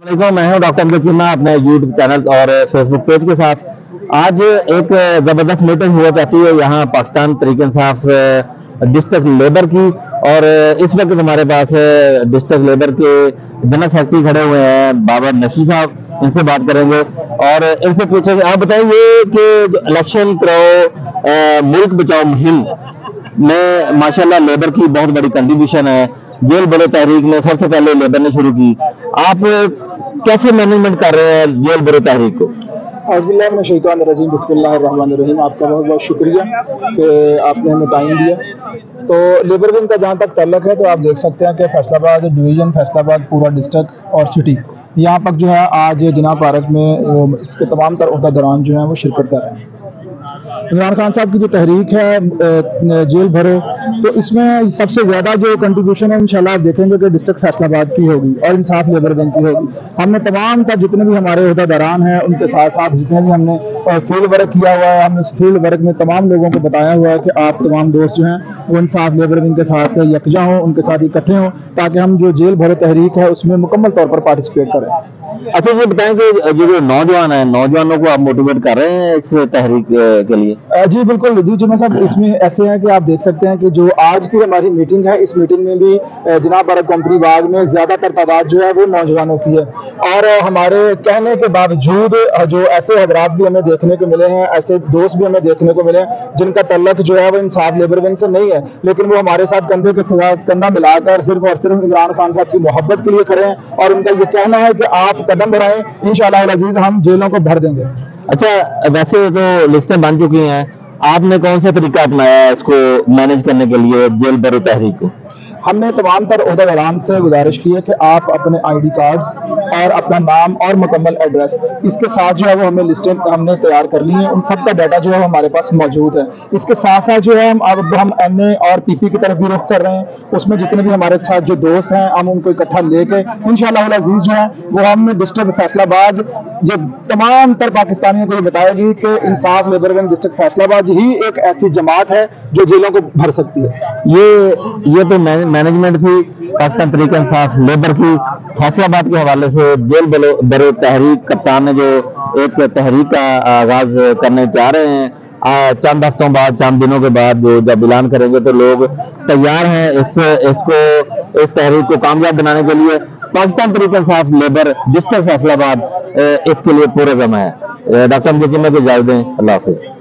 वालेकुम, मैं हूं डॉक्टर अमजद चीमा अपने यूट्यूब चैनल और फेसबुक पेज के साथ। आज एक ज़बरदस्त मीटिंग हुआ करती है यहाँ पाकिस्तान तहरीक इंसाफ डिस्ट्रिक्ट लेबर की। और इस वक्त हमारे पास डिस्ट्रिक्ट लेबर के जनरल सेक्रेटरी खड़े हुए हैं बाबर नशी साहब, इनसे बात करेंगे और इनसे पूछेंगे आप बताइए कि इलेक्शन कराओ मुल्क बचाओ मुहिम में माशाल्लाह लेबर की बहुत बड़ी कंट्रीब्यूशन है। जेल बड़े तहरीक में सबसे पहले लेबर ने शुरू की। आप कैसे मैनेजमेंट कर रहे हैं जेल बड़े तहरीक को? बिस्मिल्लाहिर्रहमानिर्रहीम, बिस्मिल्लाहिर्रहमानिर्रहीम। आपका बहुत बहुत शुक्रिया कि आपने हमें टाइम दिया। तो लेबर विंग का जहाँ तक ताल्लुक है तो आप देख सकते हैं कि फैसलाबाद डिवीज़न, फैसलाबाद पूरा डिस्ट्रिक्ट और सिटी यहाँ पर जो है आज जनाब भारत में इसके तमाम तर अहदेदारान जो हैं वो शिरकत कर रहे हैं। इमरान खान साहब की जो तहरीक है जेल भरो, तो इसमें सबसे ज़्यादा जो कंट्रीब्यूशन है इंशाल्लाह आप देखेंगे कि डिस्ट्रिक्ट फैसलाबाद की होगी और इंसाफ लेबर विंग की होगी। हमने तमाम तक जितने भी हमारे अहदेदारान हैं उनके साथ साथ जितने भी हमने फील्ड वर्क किया हुआ है, हमने उस फील्ड वर्क में तमाम लोगों को बताया हुआ है कि आप तमाम दोस्त जो हैं वो इंसाफ लेबर विंग के साथ यकजा हों, उनके साथ इकट्ठे हों ताकि हम जो जेल भरो तहरीक है उसमें मुकम्मल तौर पर पार्टिसिपेट करें। अच्छा, ये बताएं कि जो नौजवान हैं, नौजवानों को आप मोटिवेट कर रहे हैं इस तहरीक के लिए? जी बिल्कुल जी चुना साहब, इसमें ऐसे है कि आप देख सकते हैं कि जो आज की हमारी मीटिंग है, इस मीटिंग में भी जनाब भारत कंपनी बाग में ज़्यादातर तादाद जो है वो नौजवानों की है। और हमारे कहने के बावजूद जो ऐसे हजरात भी हमें देखने को मिले हैं, ऐसे दोस्त भी हमें देखने को मिले हैं जिनका तल्लक जो है वो इंसाफ लेबर विंग से नहीं है, लेकिन वो हमारे साथ कंधे के साथ कंधा मिलाकर सिर्फ और सिर्फ इमरान खान साहब की मोहब्बत के लिए खड़े हैं और उनका ये कहना है कि आप कदम बढ़ाएं, इंशाअल्लाह अज़ीज़ हम जेलों को भर देंगे। अच्छा, वैसे तो लिस्टें बन चुकी हैं, आपने कौन सा तरीका अपनाया है इसको मैनेज करने के लिए जेल बरो तहरीक को? हमने तमाम तर अहदेदारान से गुजारिश की है कि आप अपने ID कार्ड्स और अपना नाम और मुकम्मल एड्रेस इसके साथ जो है वो हमें लिस्टें हमने तैयार कर ली हैं, उन सब का डाटा जो है हमारे पास मौजूद है। इसके साथ साथ जो है हम NA और PP की तरफ भी रुख कर रहे हैं। उसमें जितने भी हमारे साथ जो दोस्त हैं हम उनको इकट्ठा लेके इंशाअल्लाह अज़ीज़ जो है वो हमने डिस्ट्रिक्ट फैसलाबाद जो तमाम तर पाकिस्तानियों को बताएगी कि इंसाफ लेबर विंग डिस्ट्रिक्ट फैसलाबाद ही एक ऐसी जमात है जो जेलों को भर सकती है। ये तो मैनेजमेंट थी पाकिस्तान तहरीक इंसाफ लेबर की। फैसलाबाद के हवाले से जेल बरो तहरीक कप्तान ने जो एक तहरीक का आगाज करने जा रहे हैं, चंद हफ्तों बाद, चंद दिनों के बाद जो जब ऐलान करेंगे तो लोग तैयार हैं इस तहरीक को कामयाब बनाने के लिए। पाकिस्तान तहरीक इंसाफ लेबर डिस्ट्रिक्ट फैसलाबाद इसके लिए पूरे जमा है। डॉक्टर अमजद चीमा को इजाज़त दें। अल्लाह हाफिज़।